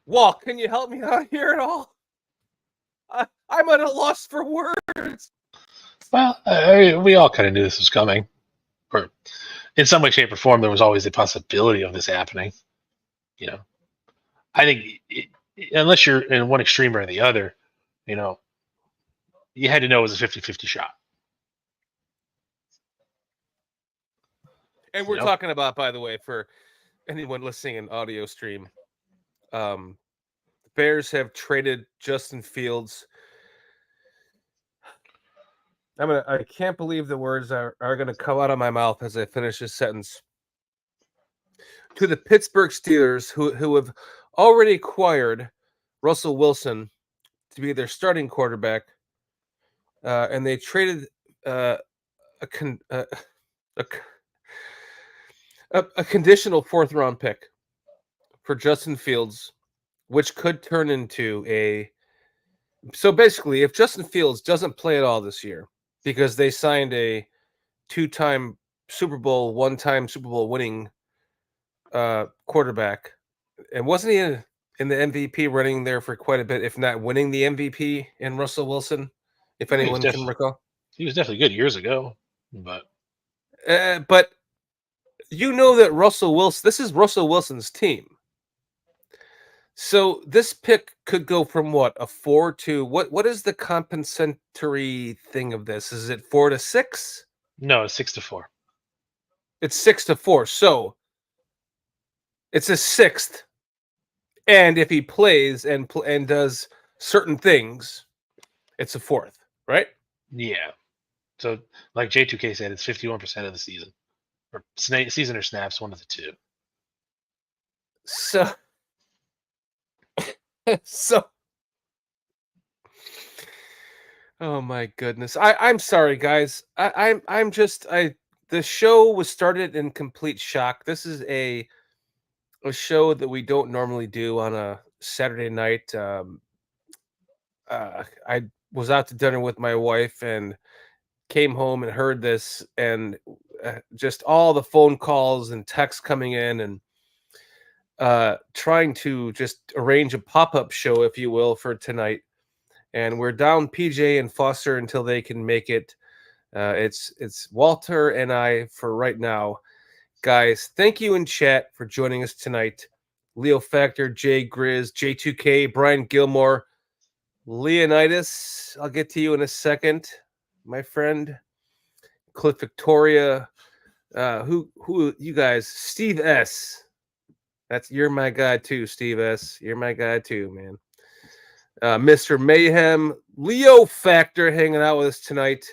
Walt, can you help me out here at all? I'm at a loss for words. Well, we all kind of knew this was coming. Or in some way, shape, or form, there was always the possibility of this happening. You know, I think unless you're in one extreme or the other, you know, you had to know it was a 50-50 shot. And we're talking about, by the way, for anyone listening in audio stream, Bears have traded Justin Fields. I can't believe the words are going to come out of my mouth as I finish this sentence. To the Pittsburgh Steelers, who have already acquired Russell Wilson to be their starting quarterback, and they traded a conditional fourth-round pick for Justin Fields, which could turn into a... So basically, if Justin Fields doesn't play at all this year, because they signed a two-time Super Bowl, one-time Super Bowl winning quarterback, and wasn't he in the MVP running there for quite a bit, if not winning the MVP in Russell Wilson, if anyone can recall? He was definitely good years ago, but you know that Russell Wilson, this is Russell Wilson's team. So this pick could go from what, a 4 to what is the compensatory thing of this? Is it 4 to 6? No, it's 6 to 4. It's 6 to 4. So it's a sixth. And if he plays and does certain things, it's a fourth, right? Yeah. So like J2K said, it's 51% of the season. Or season or snaps, one of the two. So oh my goodness. I'm sorry, guys. The show was started in complete shock. This is a show that we don't normally do on a Saturday night. I was out to dinner with my wife and came home and heard this, and just all the phone calls and texts coming in, and trying to just arrange a pop-up show, if you will, for tonight. And we're down PJ and Foster until they can make it. It's Walter and I for right now. Guys, thank you in chat for joining us tonight. Leo Factor, Jay Grizz, J2K, Brian Gilmore, Leonidas. I'll get to you in a second, my friend. Cliff Victoria. Who you guys? Steve S. You're my guy too, Steve S. You're my guy too, man. Mr. Mayhem, Leo Factor hanging out with us tonight.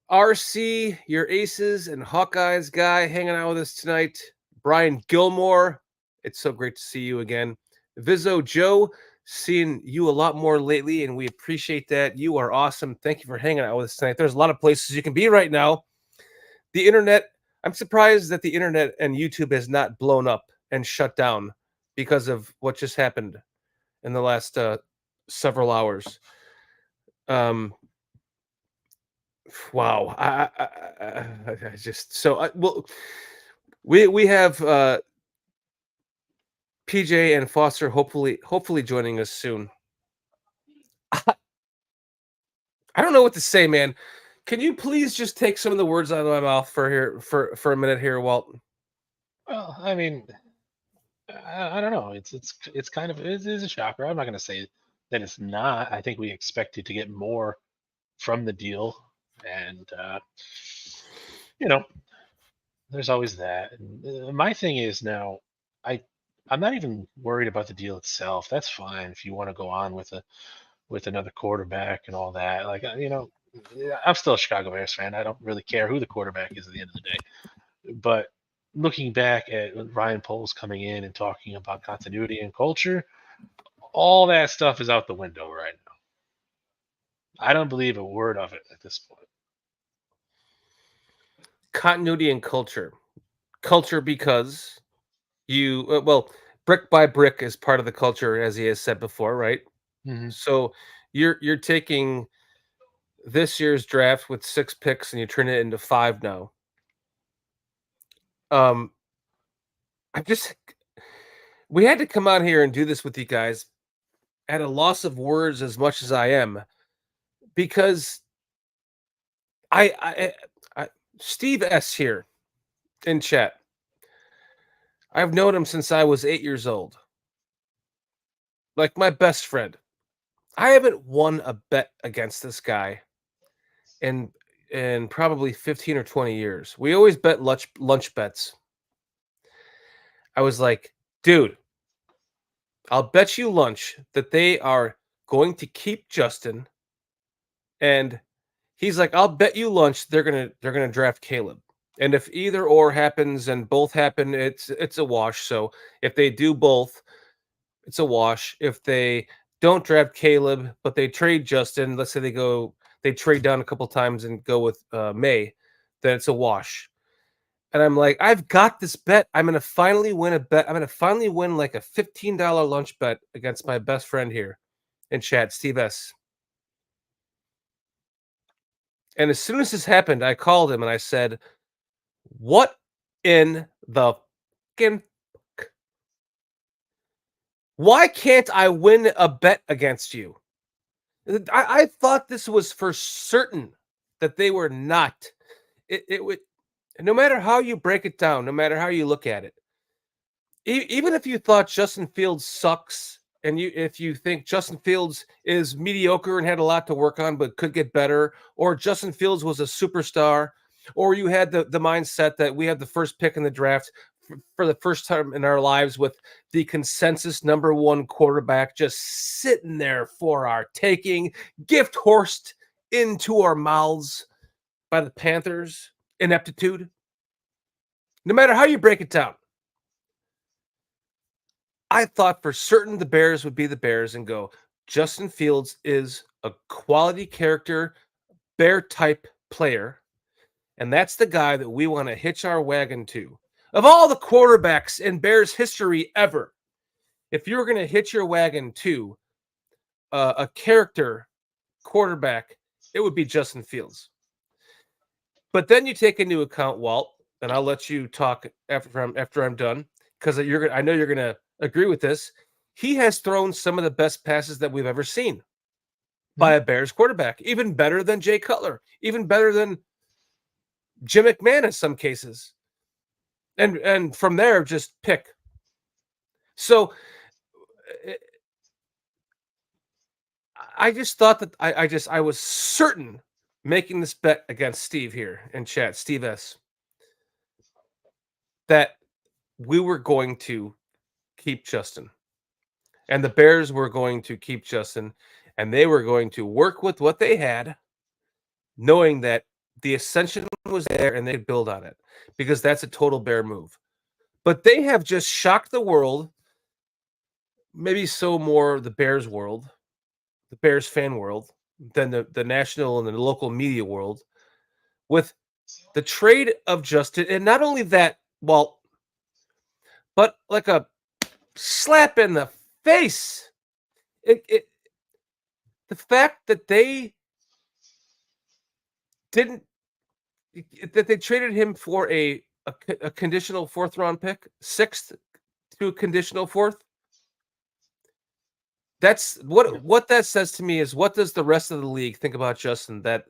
RC, your Aces and Hawkeyes guy hanging out with us tonight. Brian Gilmore, it's so great to see you again. Vizzo Joe, seeing you a lot more lately, and we appreciate that. You are awesome. Thank you for hanging out with us tonight. There's a lot of places you can be right now. The internet, I'm surprised that the internet and YouTube has not blown up and shut down because of what just happened in the last several hours. Wow. I just so well, we have PJ and Foster hopefully joining us soon. I don't know what to say, man. Can you please just take some of the words out of my mouth for a minute here, Walt? Well, I mean, I don't know. It's kind of, it is a shocker. I'm not going to say that it's not. I think we expected to get more from the deal, and there's always that. And, my thing is now, I'm not even worried about the deal itself. That's fine if you want to go on with another quarterback and all that. Like, I'm still a Chicago Bears fan. I don't really care who the quarterback is at the end of the day. But looking back at Ryan Poles coming in and talking about continuity and culture, all that stuff is out the window right now. I don't believe a word of it at this point. Continuity and culture. Culture because brick by brick is part of the culture, as he has said before, right? Mm-hmm. So you're taking this year's draft with 6 picks and you turn it into 5 now. Um, I just we had to come out here and do this with you guys at a loss of words as much as I am because I Steve S here in chat. I've known him since I was 8 years old. Like my best friend. I haven't won a bet against this guy in probably 15 or 20 years. We always bet lunch bets. I was like, dude, I'll bet you lunch that they are going to keep Justin. And he's like, I'll bet you lunch they're gonna draft Caleb. And if either or happens and both happen, it's a wash. So if they do both, it's a wash. If they don't draft Caleb, but they trade Justin, let's say they trade down a couple times and go with May, then it's a wash. And I'm like, I've got this bet. I'm gonna finally win a bet. I'm gonna finally win like a $15 lunch bet against my best friend here in chat, Steve S. And as soon as this happened, I called him and I said, "What in the fucking why can't I win a bet against you?" I thought this was for certain that they were not. It would, no matter how you break it down, no matter how you look at it, even if you thought Justin Fields sucks, and if you think Justin Fields is mediocre and had a lot to work on but could get better, or Justin Fields was a superstar, or you had the mindset that we have the first pick in the draft for the first time in our lives with the consensus number one quarterback just sitting there for our taking, gift horsed into our mouths by the Panthers' ineptitude. No matter how you break it down, I thought for certain the Bears would be the Bears and go, Justin Fields is a quality character, bear type player. And that's the guy that we want to hitch our wagon to. Of all the quarterbacks in Bears history ever, if you were going to hitch your wagon to a character quarterback, it would be Justin Fields. But then you take into account, Walt, and I'll let you talk after I'm done, because I know you're gonna agree with this. He has thrown some of the best passes that we've ever seen by a Bears quarterback, even better than Jay Cutler, even better than Jim McMahon in some cases. And from there, just pick. So I just thought that I was certain making this bet against Steve here in chat, Steve S, that we were going to keep Justin. And the Bears were going to keep Justin, and they were going to work with what they had, knowing that the ascension was there and they'd build on it, because that's a total Bear move. But they have just shocked the world, maybe so more the Bears world, the Bears fan world, than the national and the local media world, with the trade of Justin. And not only that, well, but like a slap in the face. The fact that they didn't that they traded him for a conditional fourth round pick, sixth to a conditional fourth. That's what that says to me is, what does the rest of the league think about Justin? That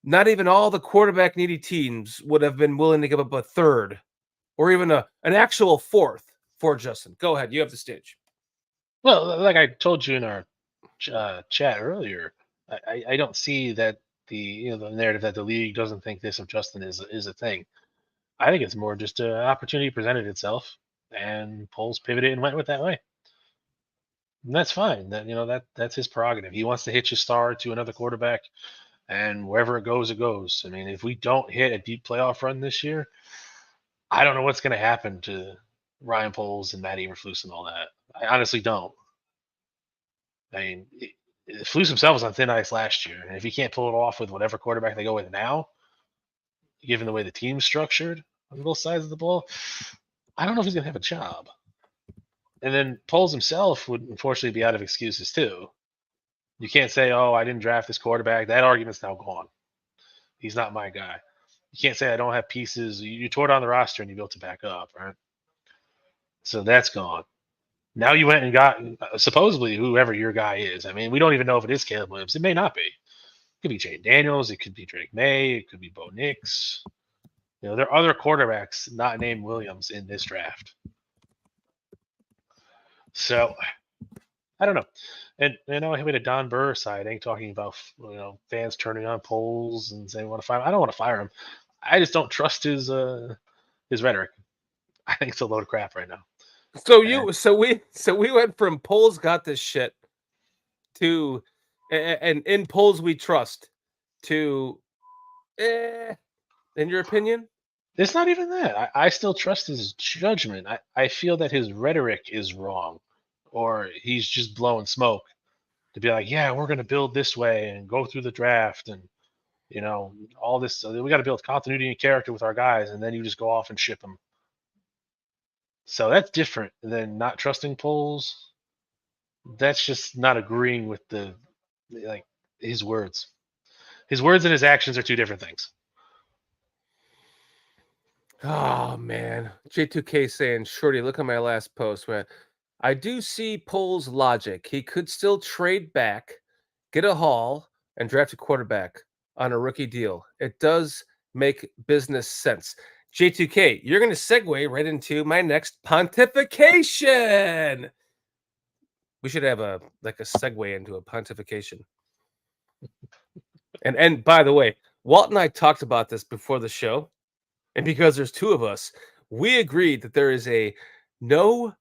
not even all the quarterback needy teams would have been willing to give up a third or even an actual fourth for Justin. Go ahead, you have the stage. Well, like I told you in our chat earlier, I don't see that the narrative that the league doesn't think this of Justin is a thing. I think it's more just an opportunity presented itself, and Poles pivoted and went with that way. And that's fine. That's his prerogative. He wants to hitch his star to another quarterback, and wherever it goes, it goes. I mean, if we don't hit a deep playoff run this year, I don't know what's going to happen to Ryan Poles and Matt Eberflus and all that. I honestly don't. I mean, Flus himself was on thin ice last year, and if he can't pull it off with whatever quarterback they go with now, given the way the team's structured on both sides of the ball, I don't know if he's going to have a job. And then Poles himself would unfortunately be out of excuses too. You can't say, "Oh, I didn't draft this quarterback." That argument's now gone. He's not my guy. You can't say I don't have pieces. You tore down the roster and you built it back up, right? So that's gone. Now you went and got supposedly whoever your guy is. I mean, we don't even know if it is Caleb Williams. It may not be. It could be Jay Daniels. It could be Drake May. It could be Bo Nix. There are other quarterbacks not named Williams in this draft. So I don't know. And I had a Don Burr sighting talking about fans turning on polls and saying want to fire him. I don't want to fire him. I just don't trust his rhetoric. I think it's a load of crap right now. So we went from polls got this shit to and in polls we trust to in your opinion? It's not even that. I still trust his judgment. I feel that his rhetoric is wrong, or he's just blowing smoke to be like, yeah, we're going to build this way and go through the draft and all this. So we got to build continuity and character with our guys, and then you just go off and ship them. So that's different than not trusting polls. That's just not agreeing with his words. His words and his actions are two different things. Oh man, J2K saying, "Shorty, look at my last post, man. I do see Pole's logic. He could still trade back, get a haul, and draft a quarterback on a rookie deal. It does make business sense." J2K, you're going to segue right into my next pontification. We should have a segue into a pontification. And by the way, Walt and I talked about this before the show. And because there's two of us, we agreed that there is a no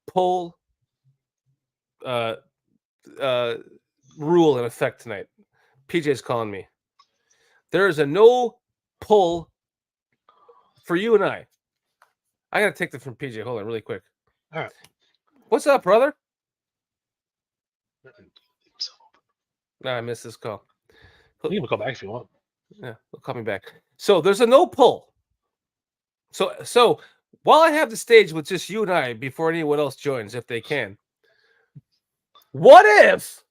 poll rule in effect tonight. PJ's calling me. There is a no pull for you and I. I got to take this from PJ. Hold on really quick. All right. What's up, brother? No, I missed this call. You can call back if you want. Yeah, he'll call me back. So there's a no pull. So while I have the stage with just you and I, before anyone else joins, if they can, what if,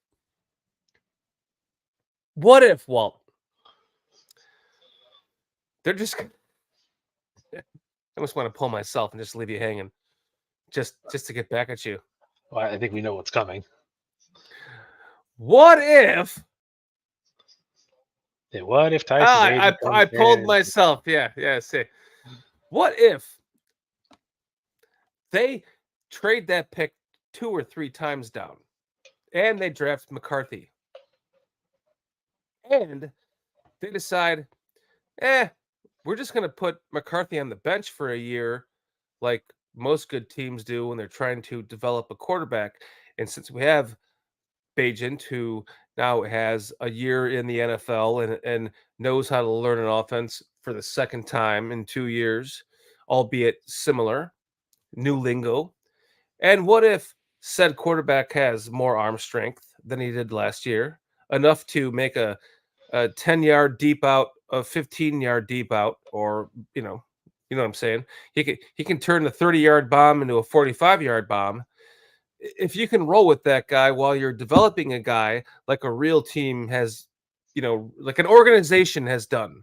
Walt, they're just, I almost want to pull myself and just leave you hanging, just to get back at you. Well, I think we know what's coming. What if? What if Tyson? I pulled myself. Yeah. See, what if they trade that pick 2 or 3 times down, and they draft McCarthy, and they decide, we're just going to put McCarthy on the bench for a year, like most good teams do when they're trying to develop a quarterback. And since we have Bagent, who now has a year in the NFL and knows how to learn an offense for the second time in 2 years, albeit similar, new lingo. And what if said quarterback has more arm strength than he did last year, enough to make a 10-yard deep out, a 15-yard deep out, or you know what I'm saying? He can turn the 30-yard bomb into a 45-yard bomb. If you can roll with that guy while you're developing a guy like a real team has, like an organization has done,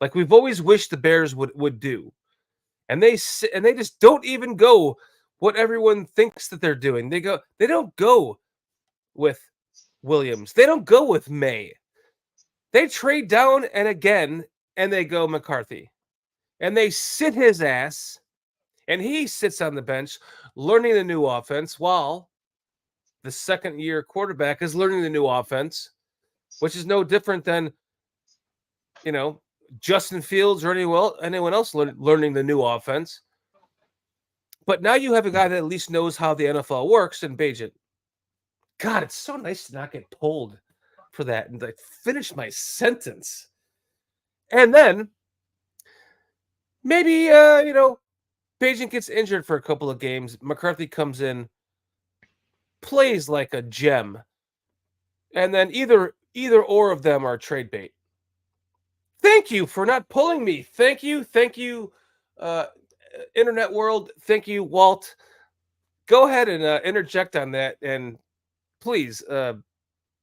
like we've always wished the Bears would do, and they just don't even go what everyone thinks that they're doing. They don't go with Williams. They don't go with May. They trade down and again, and they go McCarthy, and they sit his ass, and he sits on the bench learning the new offense while the second-year quarterback is learning the new offense, which is no different than, Justin Fields or anyone else learning the new offense. But now you have a guy that at least knows how the NFL works in Bagent. God, it's so nice to not get pulled for that and finish my sentence. And then maybe, Bagent gets injured for a couple of games. McCarthy comes in, plays like a gem, and then either or of them are trade bait. Thank you for not pulling me. Thank you, internet world. Thank you, Walt. Go ahead and interject on that, and please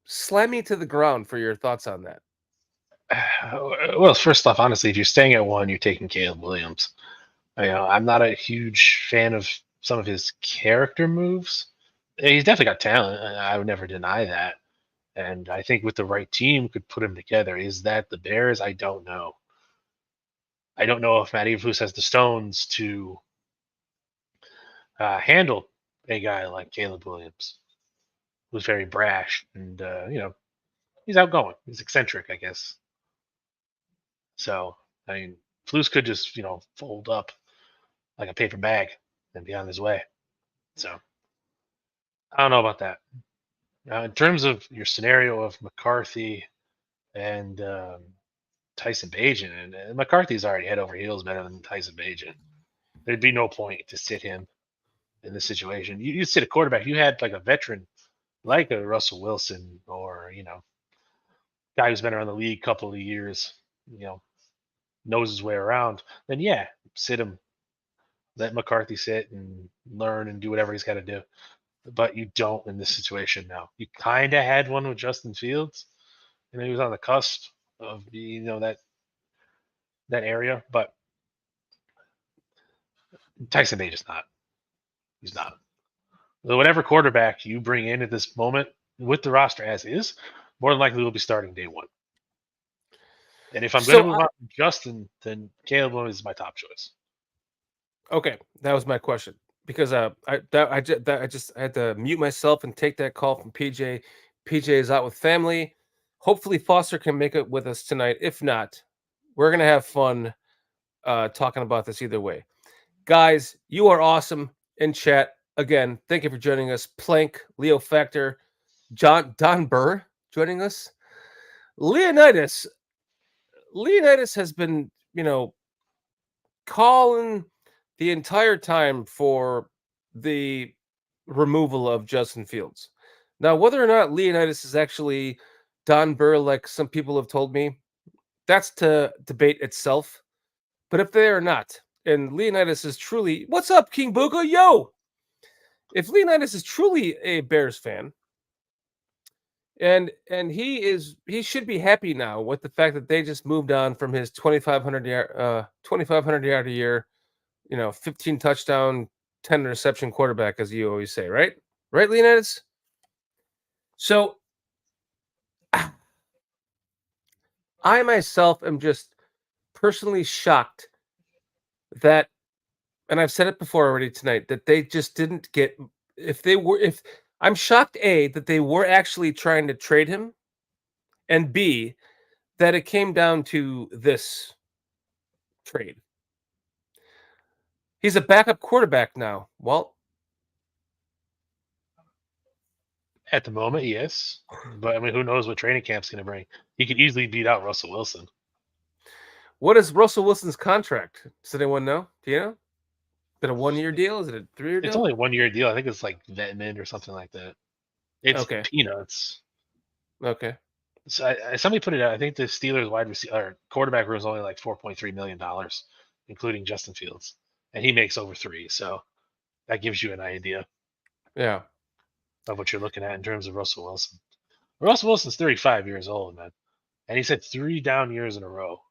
slam me to the ground for your thoughts on that. Well, first off, honestly, if you're staying at one, you're taking Caleb Williams. I'm not a huge fan of some of his character moves. He's definitely got talent. I would never deny that. And I think with the right team could put him together. Is that the Bears? I don't know. I don't know if Matt Eberflus has the stones to handle a guy like Caleb Williams, who's very brash and he's outgoing. He's eccentric, I guess. So I mean, Flus could just fold up like a paper bag and be on his way. So I don't know about that. In terms of your scenario of McCarthy and Tyson Bagent, and McCarthy's already head over heels better than Tyson Bagent. There'd be no point to sit him in this situation. You sit a quarterback. You had like a veteran, like a Russell Wilson, or guy who's been around the league a couple of years. Knows his way around. Then yeah, sit him. Let McCarthy sit and learn and do whatever he's got to do. But you don't in this situation now. You kind of had one with Justin Fields, and he was on the cusp of being, that area. But Tyson Bagent's not. He's not. So whatever quarterback you bring in at this moment with the roster as is, more than likely will be starting day one. And if I'm going to move on from Justin, then Caleb Williams is my top choice. Okay, that was my question because I had to mute myself and take that call from PJ. PJ is out with family. Hopefully, Foster can make it with us tonight. If not, we're gonna have fun talking about this either way. Guys, you are awesome in chat. Again, thank you for joining us. Plank, Leo Factor, Don Burr joining us. Leonidas has been, calling the entire time for the removal of Justin Fields. Now, whether or not Leonidas is actually Don Burr, like some people have told me, that's to debate itself. But if they are not, and Leonidas is truly, what's up, King Booga? Yo! If Leonidas is truly a Bears fan, and he should be happy now with the fact that they just moved on from his 2,500 yard a year, 15 touchdown, 10 interception quarterback, as you always say, right? Right, Leonidas? So I myself am just personally shocked that, and I've said it before already tonight, that they just didn't get, if I'm shocked, A, that they were actually trying to trade him, and B, that it came down to this trade. He's a backup quarterback now. Well, At the moment, yes. But I mean, who knows what training camp's going to bring? He could easily beat out Russell Wilson. what is Russell Wilson's contract? Does anyone know? Do you know? Is it a 1 year deal? Is it a 3 year deal? It's only a 1 year deal. I think it's like Vetman or something like that. It's okay. peanuts. Okay. So somebody put it out. I think the Steelers wide receiver or quarterback room is only like $4.3 million, including Justin Fields, and he makes over $3. So that gives you an idea Yeah. of what you're looking at in terms of Russell Wilson. Russell Wilson's 35 years old, man, and he's had 3 down years in a row.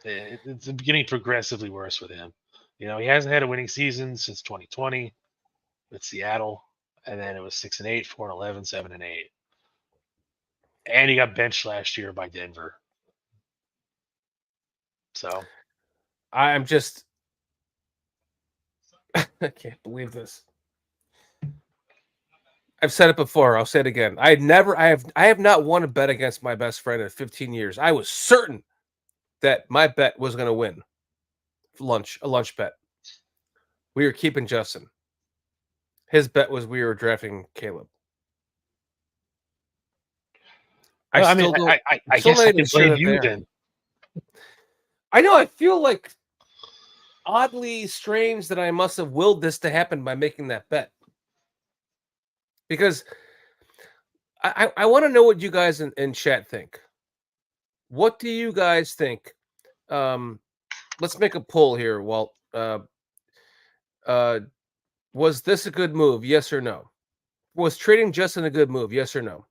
It's getting progressively worse with him. He hasn't had a winning season since 2020 with Seattle, and then it was 6-8, 4-11, 7-8. And he got benched last year by Denver. So I'm just I can't believe this. I've said it before. I'll say it again. I have not won a bet against my best friend in 15 years. I was certain that my bet was going to win. A lunch bet. We were keeping Justin. His bet was we were drafting Caleb. I guess I can blame you then. I know. I feel like oddly strange that I must have willed this to happen by making that bet. Because I want to know what you guys in chat think. What do you guys think? Let's make a poll here, Walt. Was this a good move? Yes or no? Was trading Justin a good move? Yes or no?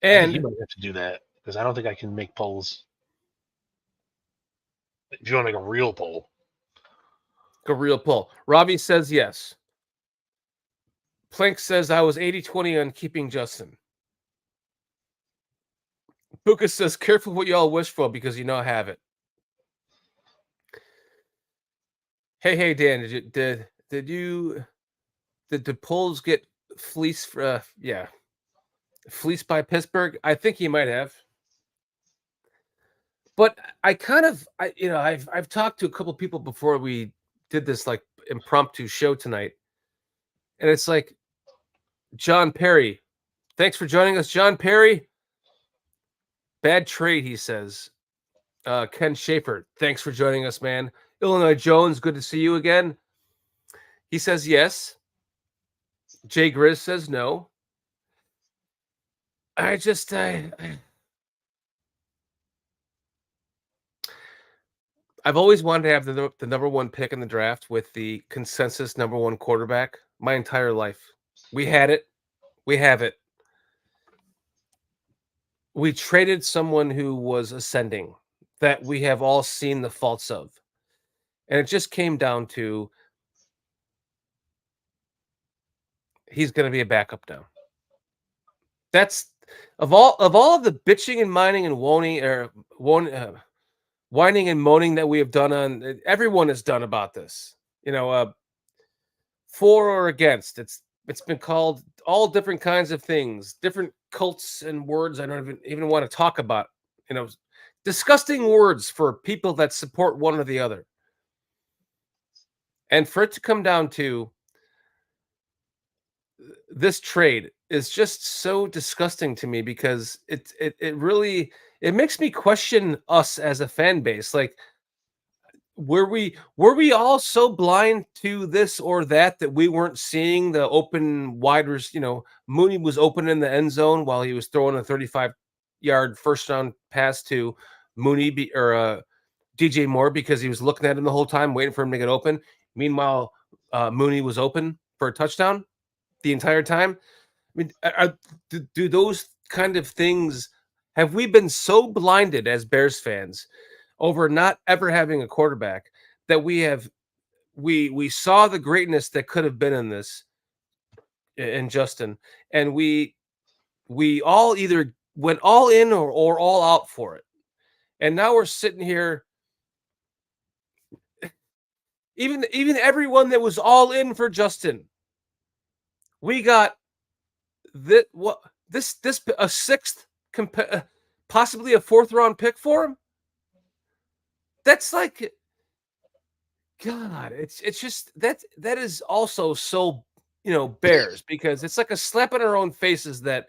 I think you And might have to do that because I don't think I can make polls. If you want to make a real poll, a real poll. Robbie says yes. Plank says I was 80-20 on keeping Justin. Buka says careful what y'all wish for because you now have it. Hey Dan, did the polls get fleeced? Fleeced by Pittsburgh? I think he might have. But I've talked to a couple people before we did this like impromptu show tonight, and it's like John Perry. Thanks for joining us, John Perry. Bad trade, he says. Ken Schaefer, thanks for joining us, man. Illinois Jones, good to see you again. He says yes. Jay Grizz says no. I've always wanted to have the number one pick in the draft with the consensus number one quarterback my entire life. We had it. We have it. We traded someone who was ascending that we have all seen the faults of. And it just came down to he's going to be a backup now. That's of all of the bitching and whining and whining and moaning that we have done on everyone has done about this. For or against. It's been called all different kinds of things, different cults and words I don't even want to talk about. Disgusting words for people that support one or the other. And for it to come down to this trade is just so disgusting to me because it really makes me question us as a fan base. Like, were we all so blind to this or that we weren't seeing the open widers? Mooney was open in the end zone while he was throwing a 35-yard first round pass to Mooney or DJ Moore because he was looking at him the whole time, waiting for him to get open. Meanwhile, Mooney was open for a touchdown the entire time. I mean, do those kind of things, have we been so blinded as Bears fans over not ever having a quarterback that we saw the greatness that could have been in this in Justin, and we all either went all in or all out for it. And now we're sitting here, even everyone that was all in for Justin, we got this a sixth, possibly a fourth round pick for him. That's like, God, it's just that is also so Bears, because it's like a slap in our own faces that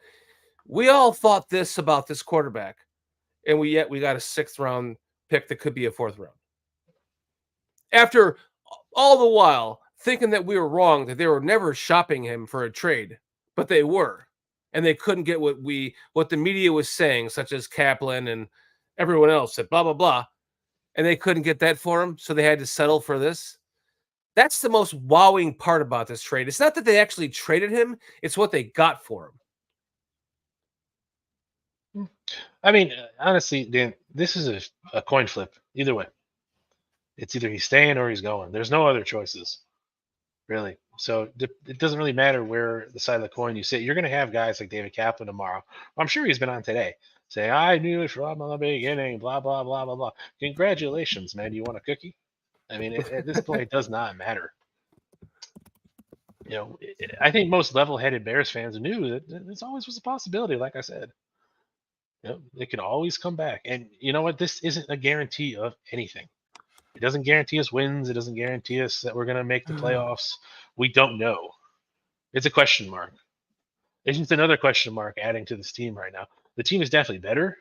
we all thought this about this quarterback, and we got a sixth round pick that could be a fourth round. After all the while thinking that we were wrong, that they were never shopping him for a trade, but they were, and they couldn't get what the media was saying, such as Kaplan and everyone else said blah blah blah, and they couldn't get that for him, so they had to settle for this. That's the most wowing part about this trade. It's not that they actually traded him, it's what they got for him. I mean, honestly, Dan, this is a coin flip. Either way, it's either he's staying or he's going. There's no other choices, really. So it doesn't really matter where the side of the coin you sit. You're going to have guys like David Kaplan tomorrow. I'm sure he's been on today saying, "I knew it from the beginning." Blah blah blah blah blah. Congratulations, man. Do you want a cookie? I mean, at this point, it does not matter. I think most level-headed Bears fans knew that this always was a possibility. Like I said, it can always come back. And you know what? This isn't a guarantee of anything. It doesn't guarantee us wins. It doesn't guarantee us that we're going to make the playoffs. We don't know. It's a question mark. It's just another question mark adding to this team right now. The team is definitely better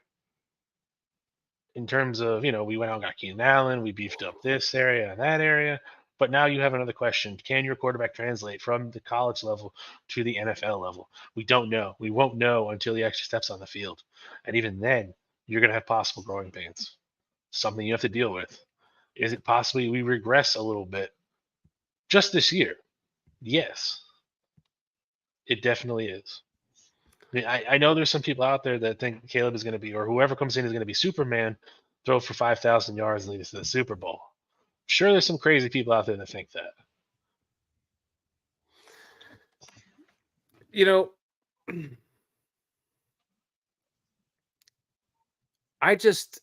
in terms of, we went out and got Keenan Allen. We beefed up this area and that area. But now you have another question. Can your quarterback translate from the college level to the NFL level? We don't know. We won't know until he actually steps on the field. And even then, you're going to have possible growing pains. Something you have to deal with. Is it possibly we regress a little bit just this year? Yes. It definitely is. mean, I know there's some people out there that think Caleb is going to be, or whoever comes in is going to be Superman, throw for 5,000 yards and lead us to the Super Bowl. Sure, there's some crazy people out there that think that. You know, I just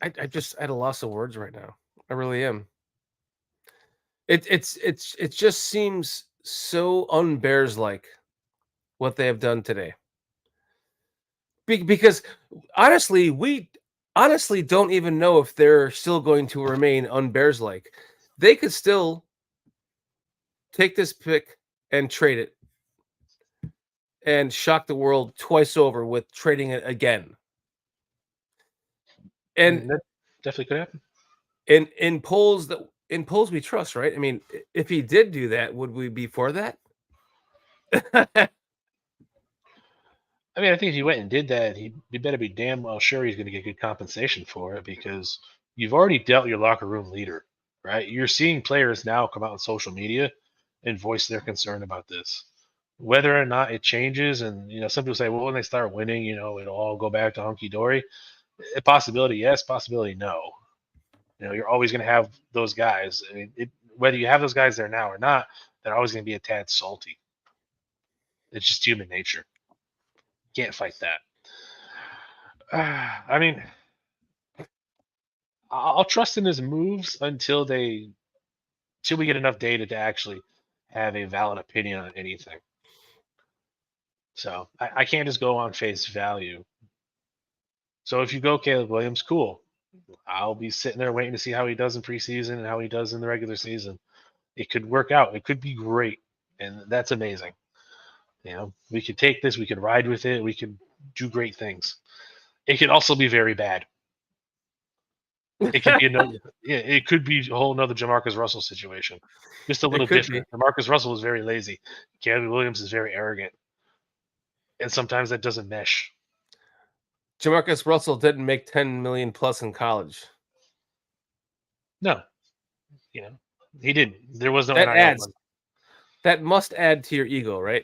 at a loss of words right now. I really am. It just seems so unbears like what they have done today. Because honestly, we honestly don't even know if they're still going to remain unbears like. They could still take this pick and trade it and shock the world twice over with trading it again. And That definitely could happen. in polls we trust, right? I mean, if he did do that, would we be for that? I mean, I think if he went and did that, he better be damn well sure he's going to get good compensation for it, because you've already dealt your locker room leader, right? You're seeing players now come out on social media and voice their concern about this. Whether or not it changes, and some people say, well, when they start winning, it'll all go back to hunky dory. A possibility, yes. Possibility, no. You're always going to have those guys. I mean, whether you have those guys there now or not, they're always going to be a tad salty. It's just human nature. Can't fight that. I mean, I'll trust in his moves until we get enough data to actually have a valid opinion on anything. So I can't just go on face value. So if you go Caleb Williams, cool. I'll be sitting there waiting to see how he does in preseason and how he does in the regular season. It could work out. It could be great, and that's amazing. We could take this. We could ride with it. We could do great things. It could also be very bad. It could be it could be a whole nother Jamarcus Russell situation. Just a little different. Jamarcus Russell is very lazy. Caleb Williams is very arrogant. And sometimes that doesn't mesh. Jamarcus Russell didn't make 10 million plus in college. No. He didn't. There was no that NIL money. That must add to your ego, right?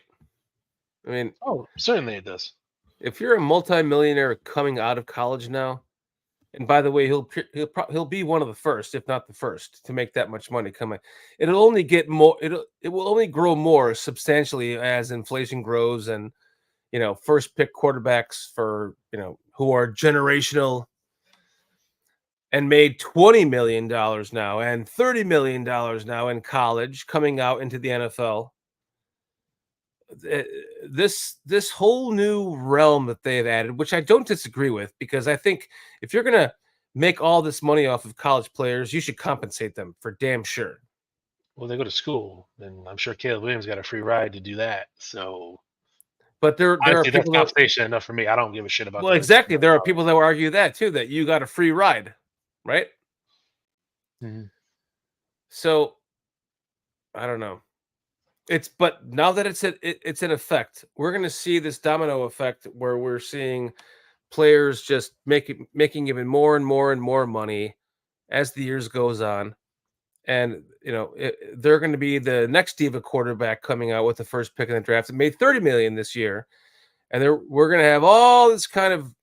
I mean, certainly it does. If you're a multimillionaire coming out of college now, and by the way, he'll be one of the first, if not the first, to make that much money coming. It'll only get more. It will only grow more substantially as inflation grows, and first pick quarterbacks for who are generational and made $20 million now and $30 million now in college, coming out into the NFL. This whole new realm that they have added, which I don't disagree with, because I think if you're gonna make all this money off of college players, you should compensate them for damn sure. Well, they go to school, and I'm sure Caleb Williams got a free ride to do that. So, but there are people that's compensation enough for me. I don't give a shit about. Well, exactly. There are people that will argue that too, that you got a free ride, right? Mm-hmm. So, I don't know. But now that it's in effect, we're going to see this domino effect where we're seeing players just making even more and more and more money as the years goes on, and they're going to be the next diva quarterback coming out with the first pick in the draft. It made $30 million this year, and we're going to have all this kind of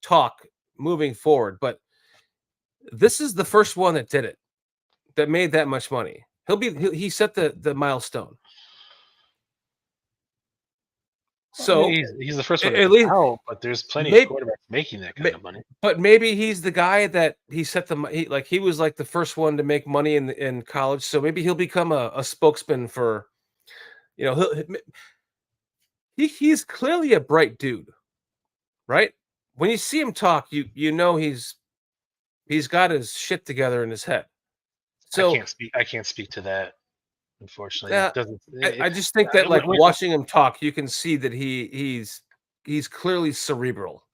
talk moving forward. But this is the first one that did it, that made that much money. He set the milestone. So he's the first one at least out, but there's plenty of quarterbacks making that kind of money. But maybe he's the guy that he set he was like the first one to make money in college. So maybe he'll become a spokesman for, he's clearly a bright dude, right? When you see him talk, you know he's got his shit together in his head. So I can't speak to that. Unfortunately, I just think that watching him talk, you can see that he's clearly cerebral.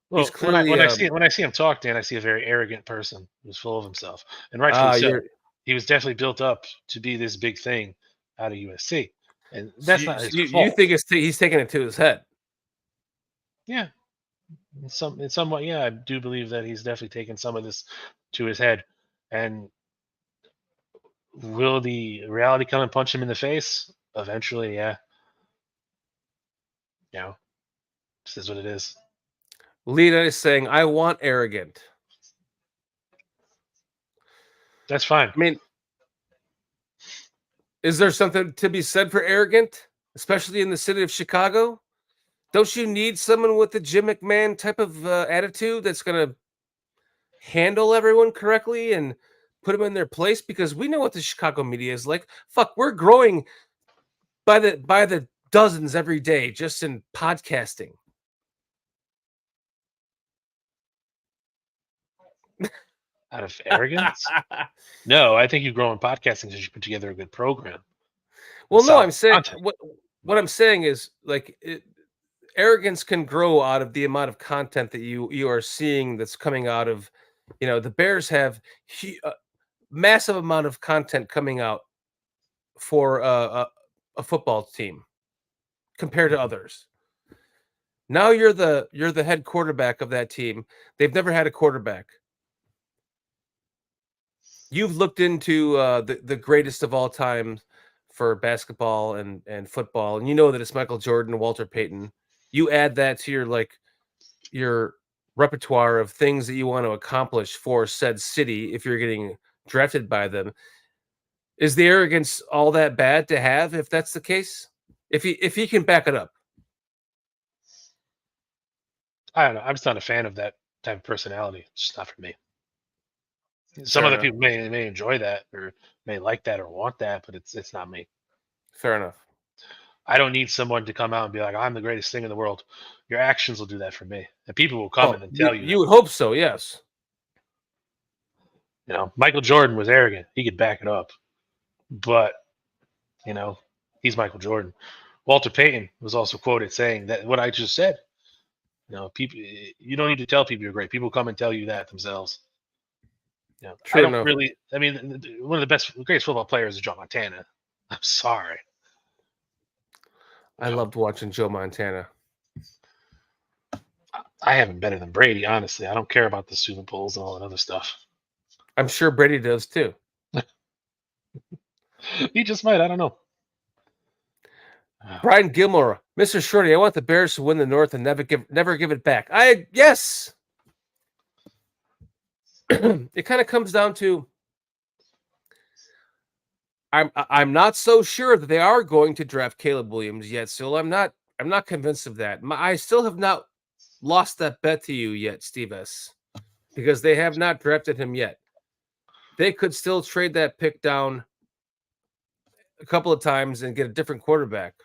Well, clearly, when I see him talk, Dan, I see a very arrogant person who's full of himself, and rightfully so. He was definitely built up to be this big thing out of USC, and that's not his fault. You think he's taking it to his head? Yeah, in somewhat, yeah, I do believe that he's definitely taken some of this to his head, and. Will the reality come and punch him in the face? Eventually, yeah. You know, this is what it is. Lena is saying, I want arrogant. That's fine. I mean, is there something to be said for arrogant, especially in the city of Chicago? Don't you need someone with the Jim McMahon type of attitude that's going to handle everyone correctly and put them in their place? Because we know what the Chicago media is like. Fuck, we're growing by the dozens every day just in podcasting. Out of arrogance? No, I think you grow in podcasting because you put together a good program. Well, no, I'm saying content. what I'm saying is like arrogance can grow out of the amount of content that you are seeing that's coming out of, the Bears have a massive amount of content coming out for a football team compared to others. Now you're the head quarterback of that team. They've never had a quarterback. You've looked into the greatest of all time for basketball and football, and you know that it's Michael Jordan and Walter Payton. You add that to your repertoire of things that you want to accomplish for said city if you're getting drafted by them. Is the arrogance all that bad to have if that's the case? If he can back it up? I don't know. I'm just not a fan of that type of personality. It's just not for me. Some Fair other enough. people may enjoy that or may like that or want that, but it's not me. Fair enough. I don't need someone to come out and be like, I'm the greatest thing in the world. Your actions will do that for me. And people will come in and tell you You that. would hope so, yes. Michael Jordan was arrogant. He could back it up. But, he's Michael Jordan. Walter Payton was also quoted saying that what I just said. People, you don't need to tell people you're great. People come and tell you that themselves. True I don't enough. really. I mean, one of the greatest football players is Joe Montana. I'm sorry. I loved watching Joe Montana. I haven't better than Brady, honestly. I don't care about the Super Bowls and all that other stuff. I'm sure Brady does too. He just might. I don't know. Brian Gilmore, Mr. Shorty, I want the Bears to win the North and never give it back. Yes. It kind of comes down to I'm not so sure that they are going to draft Caleb Williams yet. So I'm not convinced of that. I still have not lost that bet to you yet, Steve S. Because they have not drafted him yet. They could still trade that pick down a couple of times and get a different quarterback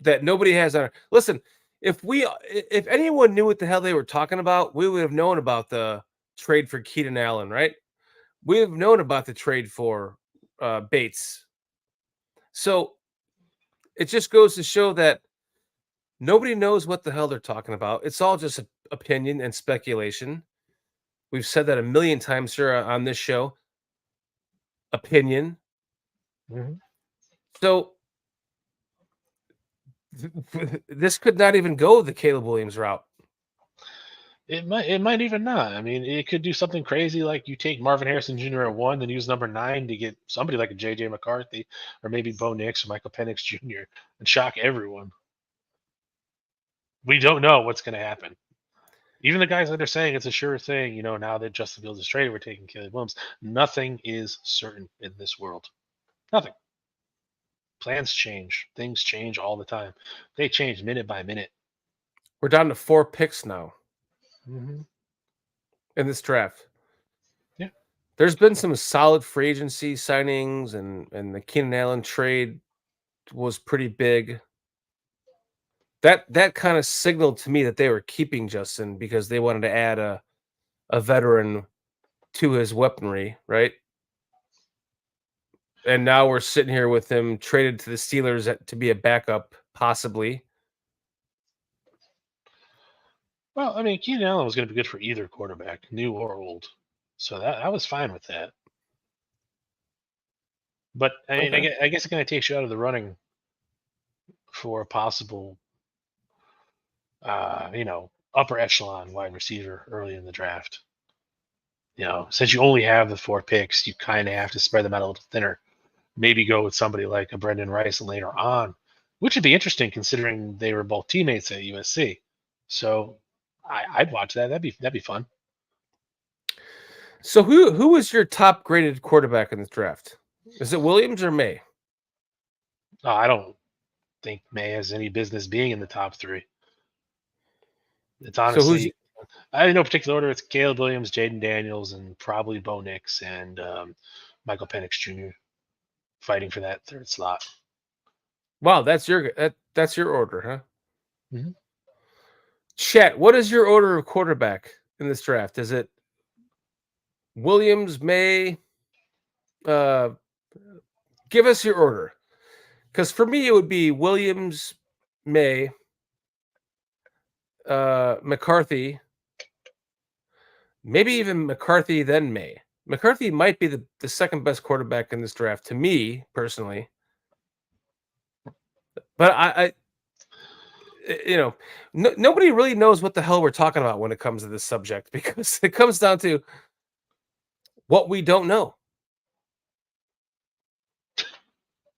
that nobody has on. Listen, if anyone knew what the hell they were talking about, we would have known about the trade for Keenan Allen, right? We have known about the trade for Bates. So it just goes to show that nobody knows what the hell they're talking about. It's all just opinion and speculation. We've said that a million times here on this show. Opinion. Mm-hmm. So this could not even go the Caleb Williams route. It might even not. I mean, it could do something crazy like you take Marvin Harrison Jr. at 1, then use number 9 to get somebody like a J.J. McCarthy or maybe Bo Nix or Michael Penix Jr. and shock everyone. We don't know what's going to happen. Even the guys that are saying it's a sure thing, now that Justin Fields is traded, we're taking Caleb Williams. Nothing is certain in this world. Nothing. Plans change. Things change all the time. They change minute by minute. We're down to 4 picks now. Mm-hmm. In this draft. Yeah. There's been some solid free agency signings and the Keenan Allen trade was pretty big. That kind of signaled to me that they were keeping Justin because they wanted to add a veteran to his weaponry, right? And now we're sitting here with him traded to the Steelers to be a backup, possibly. Well, I mean, Keenan Allen was going to be good for either quarterback, new or old. So I was fine with that. But I mean, Okay. I guess it kind of takes you out of the running for a possible, upper echelon wide receiver early in the draft. Since you only have the 4 picks, you kind of have to spread them out a little thinner. Maybe go with somebody like a Brendan Rice later on which would be interesting considering they were both teammates at USC. So I'd watch that. That'd be fun. So who was your top graded quarterback in this draft? Is it Williams or May? I don't think May has any business being in the top three. It's So honestly, I in no particular order. It's Caleb Williams, Jaden Daniels, and probably Bo Nix and Michael Penix Jr. fighting for that third slot. wow, that's your order, huh? Mm-hmm. Chet, what is your order of quarterback in this draft? Is it Williams, May? Give us your order. Because for me, it would be Williams, May, McCarthy, maybe even McCarthy, then May. McCarthy might be the second best quarterback in this draft to me personally. But I nobody really knows what the hell we're talking about when it comes to this subject because it comes down to what we don't know.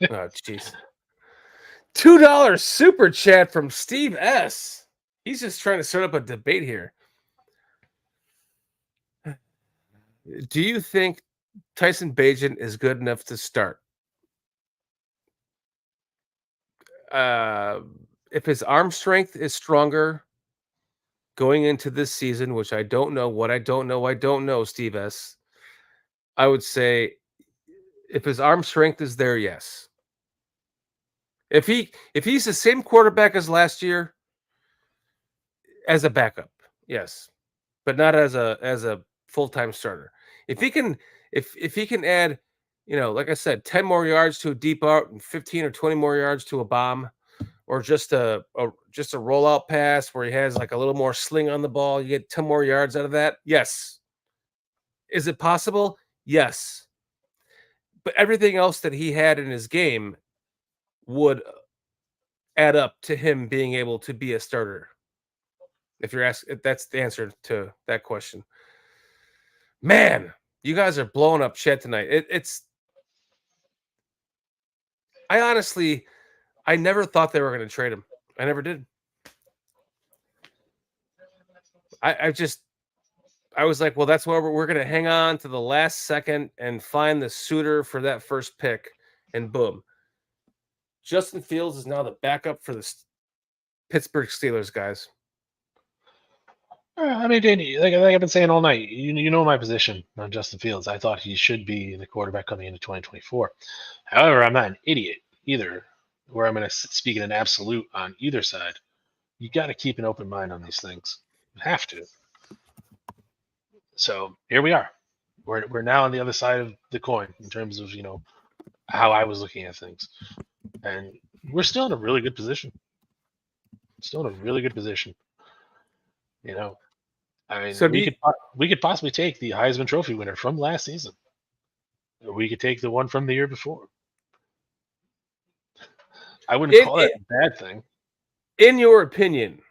Oh, jeez. $2 super chat from Steve S. He's just trying to start up a debate here. Do you think Tyson Bagent is good enough to start? If his arm strength is stronger going into this season, which I don't know, I don't know, Steve S. I would say if his arm strength is there, yes. If he's the same quarterback as last year, as a backup, yes, but not as a full-time starter. If he can add, like I said, 10 more yards to a deep out and 15 or 20 more yards to a bomb, or just a rollout pass where he has like a little more sling on the ball, you get 10 more yards out of that. Yes. Is it possible? Yes. But everything else that he had in his game would add up to him being able to be a starter. If you're asking, that's the answer to that question. Man, you guys are blowing up shit tonight. I never thought they were going to trade him. I never did. I was like, well, that's why we're going to hang on to the last second and find the suitor for that first pick, and boom. Justin Fields is now the backup for the Pittsburgh Steelers, guys. I mean, Danny, like I've been saying all night, you know my position on Justin Fields. I thought he should be the quarterback coming into 2024. However, I'm not an idiot either, where I'm going to speak in an absolute on either side. You got to keep an open mind on these things. You have to. So here we are. We're now on the other side of the coin in terms of how I was looking at things, and we're still in a really good position. Still in a really good position. I mean, So we could possibly take the Heisman Trophy winner from last season. Or we could take the one from the year before. I wouldn't call that a bad thing. In your opinion,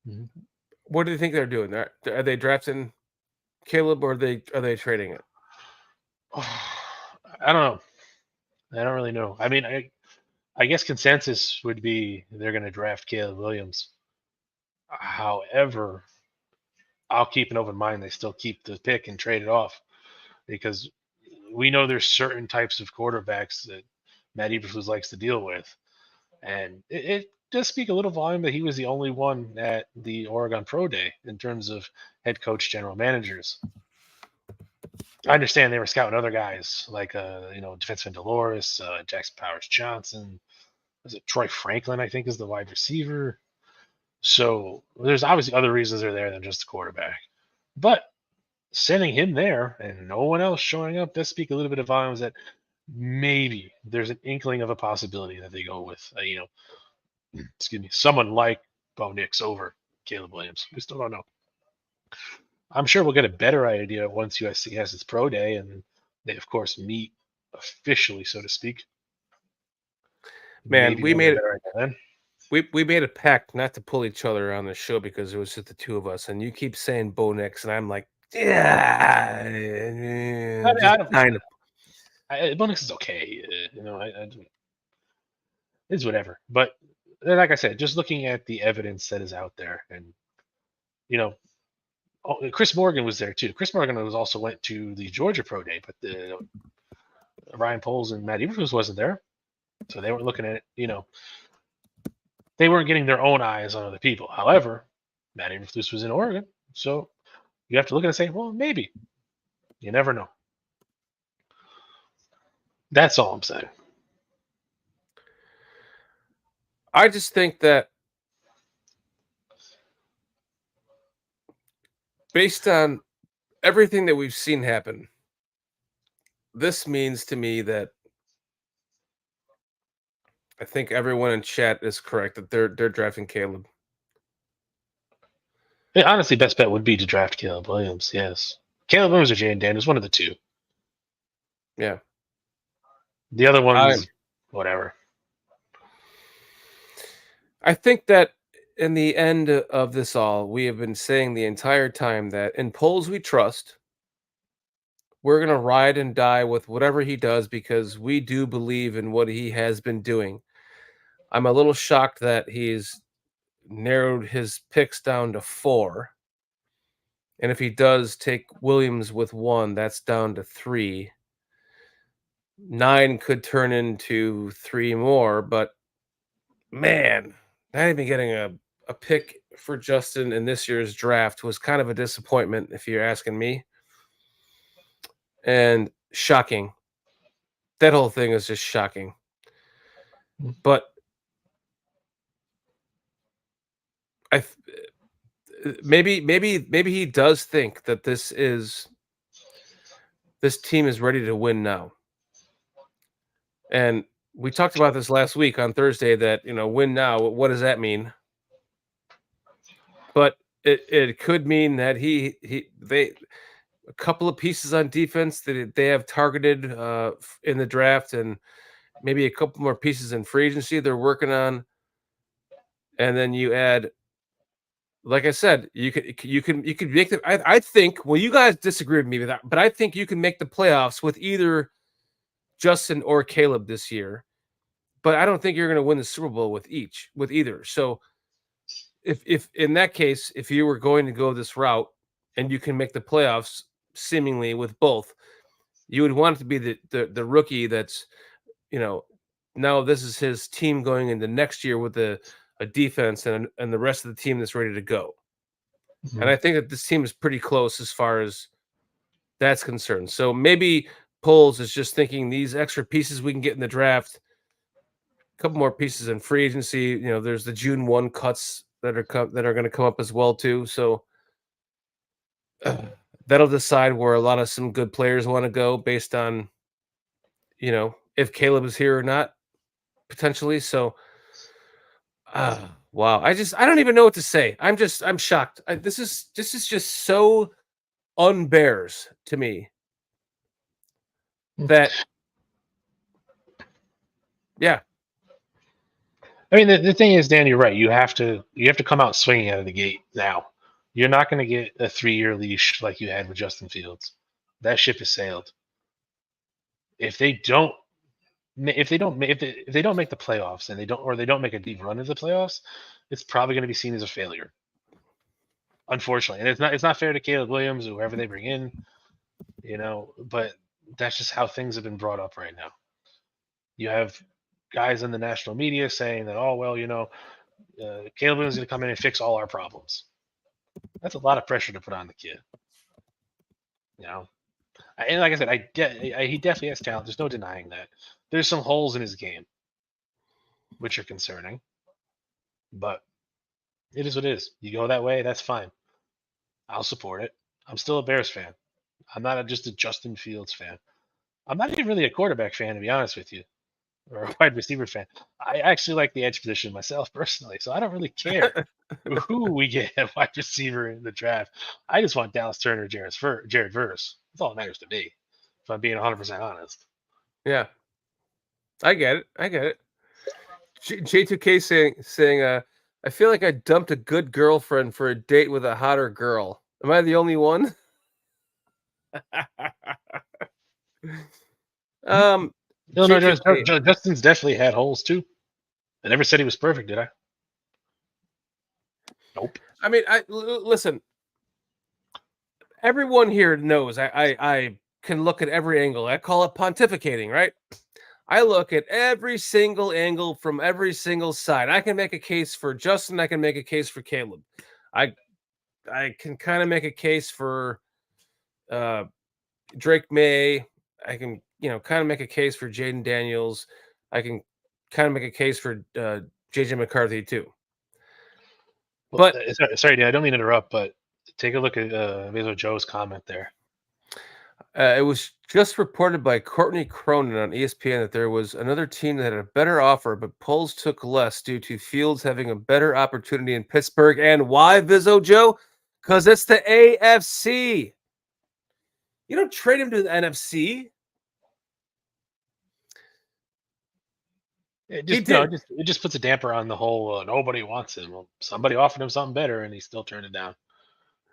mm-hmm. What do you think they're doing? Are they drafting Caleb, or are they trading it? I don't know. I don't really know. I mean, I guess consensus would be they're going to draft Caleb Williams. However, I'll keep an open mind. They still keep the pick and trade it off because we know there's certain types of quarterbacks that Matt Eberflus likes to deal with. And it does speak a little volume that he was the only one at the Oregon Pro Day in terms of head coach, general managers. I understand they were scouting other guys like, defenseman Dolores, Jackson Powers Johnson. Was it Troy Franklin, I think, is the wide receiver. So there's obviously other reasons they're there than just the quarterback. But sending him there and no one else showing up does speak a little bit of volumes that maybe there's an inkling of a possibility that they go with, someone like Bo Nix over Caleb Williams. We still don't know. I'm sure we'll get a better idea once USC has its pro day and they, of course, meet officially, so to speak. Man, we made a pact not to pull each other on the show because it was just the two of us, and you keep saying Bo Nix, and I'm like, yeah, Bo Nix is okay. It's whatever. But like I said, just looking at the evidence that is out there, and you know, Chris Morgan was there too. Chris Morgan was also went to the Georgia Pro Day, but the Ryan Poles and Matt Eberflus wasn't there, so they weren't looking at it. They weren't getting their own eyes on other people. However, Matt Eberflus was in Oregon, so you have to look at it and say, well, maybe. You never know. That's all I'm saying. I just think that based on everything that we've seen happen, this means to me that I think everyone in chat is correct that they're drafting Caleb. Yeah, honestly, best bet would be to draft Caleb Williams. Yes, Caleb Williams or Jaden Daniels, one of the two. Yeah. The other one's whatever. I think that in the end of this all, we have been saying the entire time that in Poles we trust. We're going to ride and die with whatever he does because we do believe in what he has been doing. I'm a little shocked that he's narrowed his picks down to 4. And if he does take Williams with 1, that's down to 3. 9 could turn into 3 more, but man, not even getting a pick for Justin in this year's draft was kind of a disappointment, if you're asking me. And shocking. That whole thing is just shocking. But maybe he does think that this team is ready to win now. And we talked about this last week on Thursday that, win now, what does that mean? But it could mean that they a couple of pieces on defense that they have targeted in the draft, and maybe a couple more pieces in free agency they're working on. And then you add, like I said, you can make the. I think. Well, you guys disagree with me with that, but I think you can make the playoffs with either Justin or Caleb this year. But I don't think you're going to win the Super Bowl with either. So, if in that case, if you were going to go this route and you can make the playoffs seemingly with both, you would want it to be the rookie that's, now this is his team going into next year with a defense and the rest of the team that's ready to go. Mm-hmm. And I think that this team is pretty close as far as that's concerned. So maybe Poles is just thinking these extra pieces we can get in the draft, a couple more pieces in free agency. There's the June 1 cuts that are going to come up as well too. So that'll decide where a lot of some good players want to go based on, if Caleb is here or not, potentially. So, wow. I don't even know what to say. I'm shocked. This is just so un-Bears to me that, yeah. I mean, the thing is, Dan, you're right. You have to come out swinging out of the gate now. You're not going to get a 3-year leash like you had with Justin Fields. That ship has sailed. If they don't make the playoffs and they don't make a deep run into the playoffs, it's probably going to be seen as a failure. Unfortunately, and it's not fair to Caleb Williams or whoever they bring in, but that's just how things have been brought up right now. You have guys in the national media saying that, oh, well, Caleb Williams is going to come in and fix all our problems. That's a lot of pressure to put on the kid. And like I said, he definitely has talent. There's no denying that. There's some holes in his game, which are concerning. But it is what it is. You go that way, that's fine. I'll support it. I'm still a Bears fan. I'm not just a Justin Fields fan. I'm not even really a quarterback fan, to be honest with you, or a wide receiver fan. I actually like the edge position myself personally, so I don't really care who we get at wide receiver in the draft. I just want Dallas Turner, Jared Verse. That's all that matters to me, if I'm being 100% honest. Yeah, I get it. J2K saying, I feel like I dumped a good girlfriend for a date with a hotter girl. Am I the only one? Justin's definitely had holes too. I never said he was perfect, did I? Nope. I mean, listen. Everyone here knows I can look at every angle. I call it pontificating, right? I look at every single angle from every single side. I can make a case for Justin. I can make a case for Caleb. I I can kind of make a case for Drake May. I can kind of make a case for Jaden Daniels. I can kind of make a case for JJ McCarthy too. Well, But sorry, I don't mean to interrupt, but take a look at Viso Joe's comment there. it was just reported by Courtney Cronin on ESPN that there was another team that had a better offer, but polls took less due to Fields having a better opportunity in Pittsburgh. And why, Vizzo Joe? Because it's the AFC. You don't trade him to the NFC. It just puts a damper on the whole. Nobody wants him. Well, somebody offered him something better, and he still turned it down.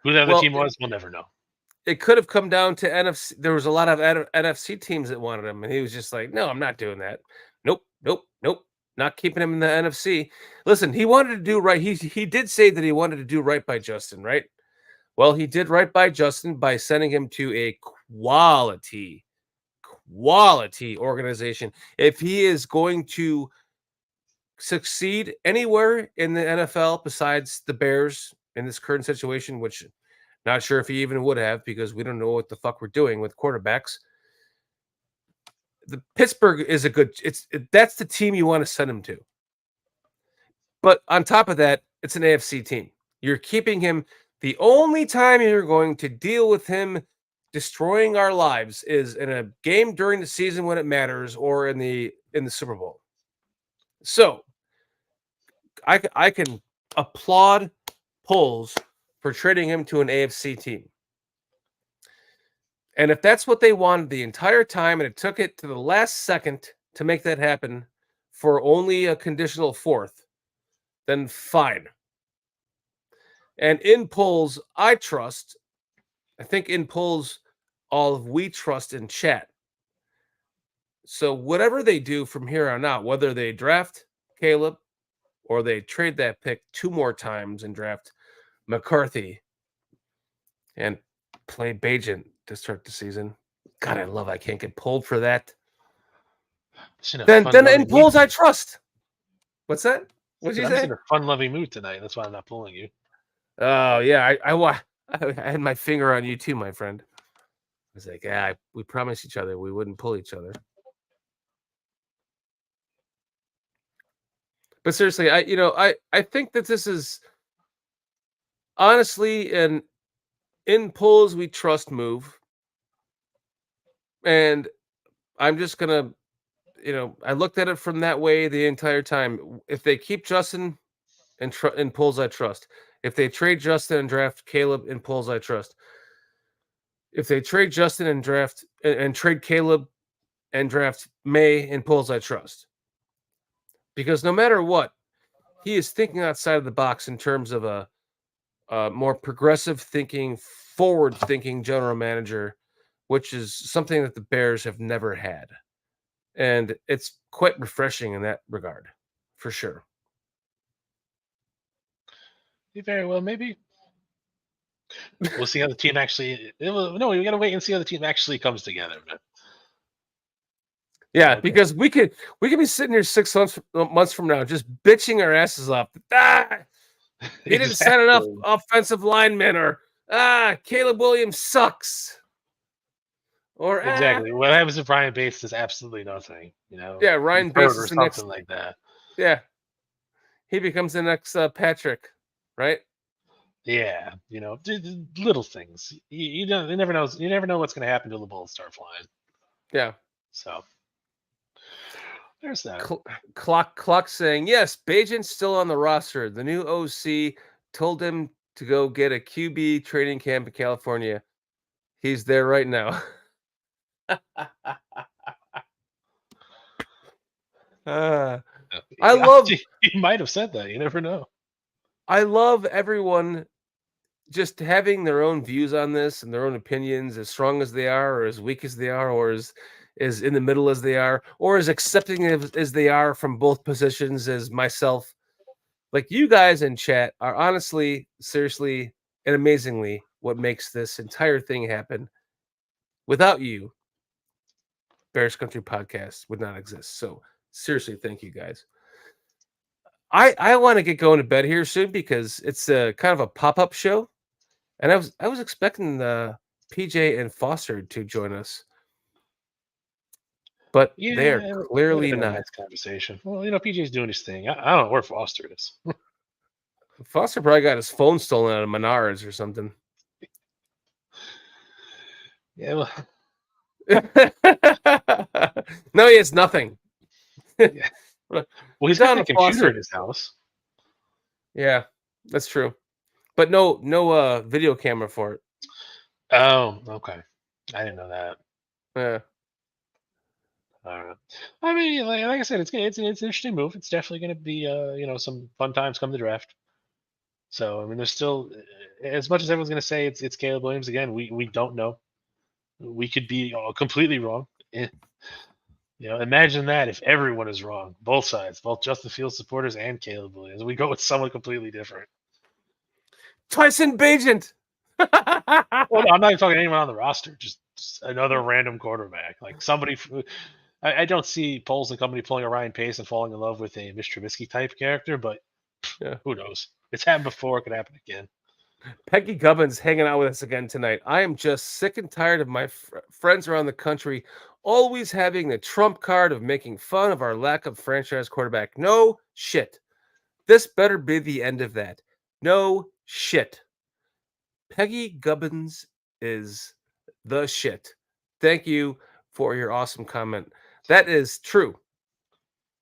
Who the other team was, we'll never know. It could have come down to NFC. There was a lot of NFC teams that wanted him, and he was just like, "No, I'm not doing that. Nope, nope, nope. Not keeping him in the NFC." Listen, he wanted to do right. He did say that he wanted to do right by Justin, right? Well, he did right by Justin by sending him to a quality organization. If he is going to succeed anywhere in the NFL besides the Bears in this current situation, which not sure if he even would have because we don't know what the fuck we're doing with quarterbacks. The Pittsburgh is that's the team you want to send him to. But on top of that, it's an AFC team. You're keeping him. The only time you're going to deal with him destroying our lives is in a game during the season when it matters or in the Super Bowl. So I can applaud polls for trading him to an AFC team. And if that's what they wanted the entire time and it took it to the last second to make that happen for only a conditional fourth, then fine. And in polls, I trust. I think in polls, all of we trust in chat. So whatever they do from here on out, whether they draft Caleb or they trade that pick 2 more times and draft McCarthy and play Bagent to start the season. God, I can't get pulled for that. Then in polls, I trust. What's that? What'd you say? I'm in a fun-loving mood tonight. That's why I'm not pulling you. Oh yeah, I had my finger on you too, my friend. I was like, yeah, we promised each other we wouldn't pull each other. But seriously, I think that this is honestly an in polls we trust move. And I'm just gonna, I looked at it from that way the entire time. If they keep Justin in polls, I trust. If they trade Justin and draft Caleb in polls, I trust. If they trade Justin and draft and trade Caleb and draft May in polls, I trust. Because no matter what, he is thinking outside of the box in terms of a more progressive thinking, forward thinking general manager, which is something that the Bears have never had. And it's quite refreshing in that regard, for sure. Very well, maybe. We'll see how the team actually. No, we got to wait and see how the team actually comes together. Man. Yeah, because we could be sitting here 6 months from now just bitching our asses off. He didn't send enough offensive linemen, or Caleb Williams sucks. Or exactly. What happens if Ryan Bates does absolutely nothing? Yeah, Ryan Bates or is the something next, like that. Yeah, he becomes the next Patrick, right? Yeah, little things. You never know. You never know what's going to happen till the bullets start flying. Yeah. So there's that. Clock saying yes. Bagent's still on the roster. The new OC told him to go get a QB training camp in California. He's there right now. He might have said that. You never know. I love everyone just having their own views on this and their own opinions, as strong as they are, or as weak as they are, or as as in the middle as they are, or as accepting as they are from both positions as myself. Like you guys in chat are honestly, seriously, and amazingly what makes this entire thing happen. Without you, Bears Country Podcast would not exist. So seriously, thank you guys. I want to get going to bed here soon because it's a kind of a pop-up show. And I was expecting PJ and Foster to join us, but they are Yeah, it would have clearly been a not. nice conversation. Well, PJ's doing his thing. I don't know where Foster is. Foster probably got his phone stolen out of Menards or something. Yeah, well, No, he has nothing. yeah. Well, he's Get got down that to computer Foster. in his house. Yeah, that's true. But no video camera for it. Oh, okay. I didn't know that. Yeah. All right. I mean, like I said, it's an interesting move. It's definitely going to be some fun times come the draft. So I mean, there's still as much as everyone's going to say it's Caleb Williams again. We don't know. We could be completely wrong. Imagine that if everyone is wrong, both sides, both Justin Fields supporters and Caleb Williams. We go with someone completely different. Tyson Bagent. Well, no, I'm not even talking anyone on the roster. Just another random quarterback, like somebody. I don't see Poles and company pulling a Ryan Pace and falling in love with a Mitch Trubisky type character, but Yeah. who knows? It's happened before. It could happen again. Peggy Gubbins hanging out with us again tonight. I am just sick and tired of my friends around the country always having the trump card of making fun of our lack of franchise quarterback. No shit. This better be the end of that. No shit. Peggy Gubbins is the shit. Thank you for your awesome comment. That is true.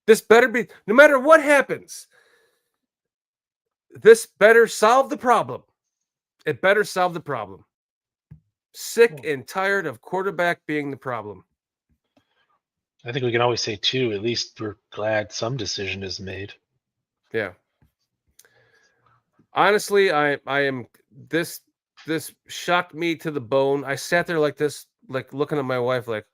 This better be, no matter what happens, this better solve the problem. It better solve the problem. Sick and tired of quarterback being the problem. I think we can always say too. At least we're glad some decision is made. Yeah. Honestly, I am this shocked me to the bone. I sat there like this, like looking at my wife, like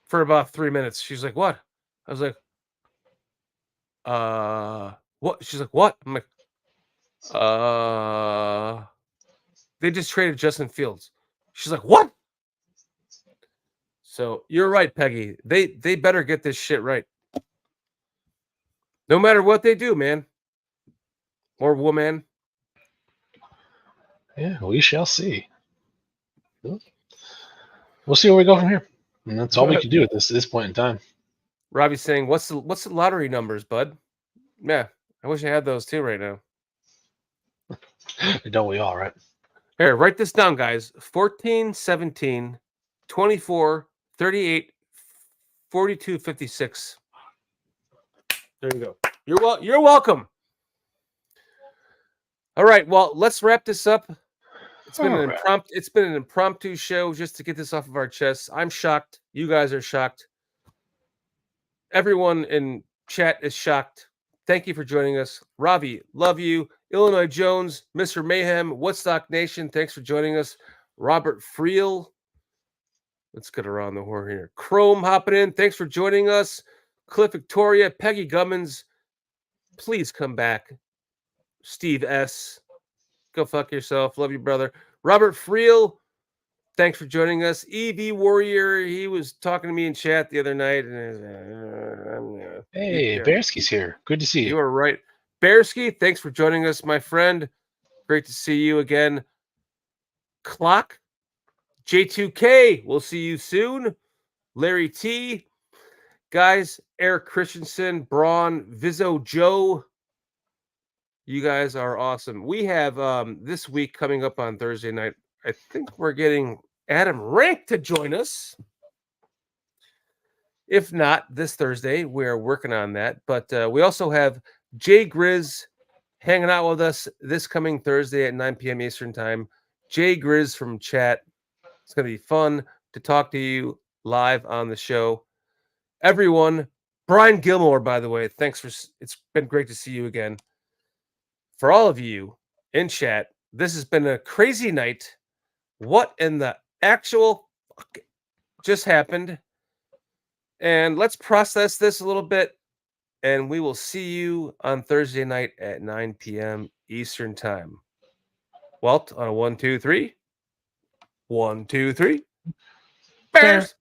for about 3 minutes. She's like, "What?" I was like, what?" She's like, "What?" I'm like, they just traded Justin Fields." She's like, "What?" So you're right, Peggy. They better get this shit right. No matter what they do, man. Or woman. Yeah, we shall see. We'll see where we go from here. And that's all we can do at this point in time. Robbie's saying, "What's the lottery numbers, bud?" Yeah, I wish I had those too right now. Don't we all, right? Here, write this down, guys. 14, 17, 24, 38, 42, 56. There you go. You're welcome. All right, well, let's wrap this up. It's been an impromptu show just to get this off of our chests. I'm shocked. You guys are shocked. Everyone in chat is shocked. Thank you for joining us. Ravi, love you. Illinois Jones, Mr. Mayhem, Woodstock Nation, thanks for joining us. Robert Friel. Let's get around the horn here. Chrome hopping in. Thanks for joining us. Cliff Victoria, Peggy Gummins. Please come back. Steve S. Go fuck yourself. Love you, brother. Robert Friel. Thanks for joining us. EV Warrior. He was talking to me in chat the other night. And hey, Bearski's here. Good to see you. You are right. Bearski, thanks for joining us, my friend. Great to see you again. Clock. J2K. We'll see you soon. Larry T. Guys, Eric Christensen, Braun, Vizzo Joe. You guys are awesome. We have this week coming up on Thursday night. I think we're getting Adam Rank to join us. If not, this Thursday, we're working on that. But we also have Jay Grizz hanging out with us this coming Thursday at 9 p.m. Eastern Time. Jay Grizz from chat. It's going to be fun to talk to you live on the show. Everyone, Brian Gilmore, by the way, it's been great to see you again. For all of you in chat, this has been a crazy night. What in the actual fuck just happened. And let's process this a little bit. And we will see you on Thursday night at 9 p.m. Eastern Time. Walt, on a 1, 2, 3. 1, 2, 3. Bears!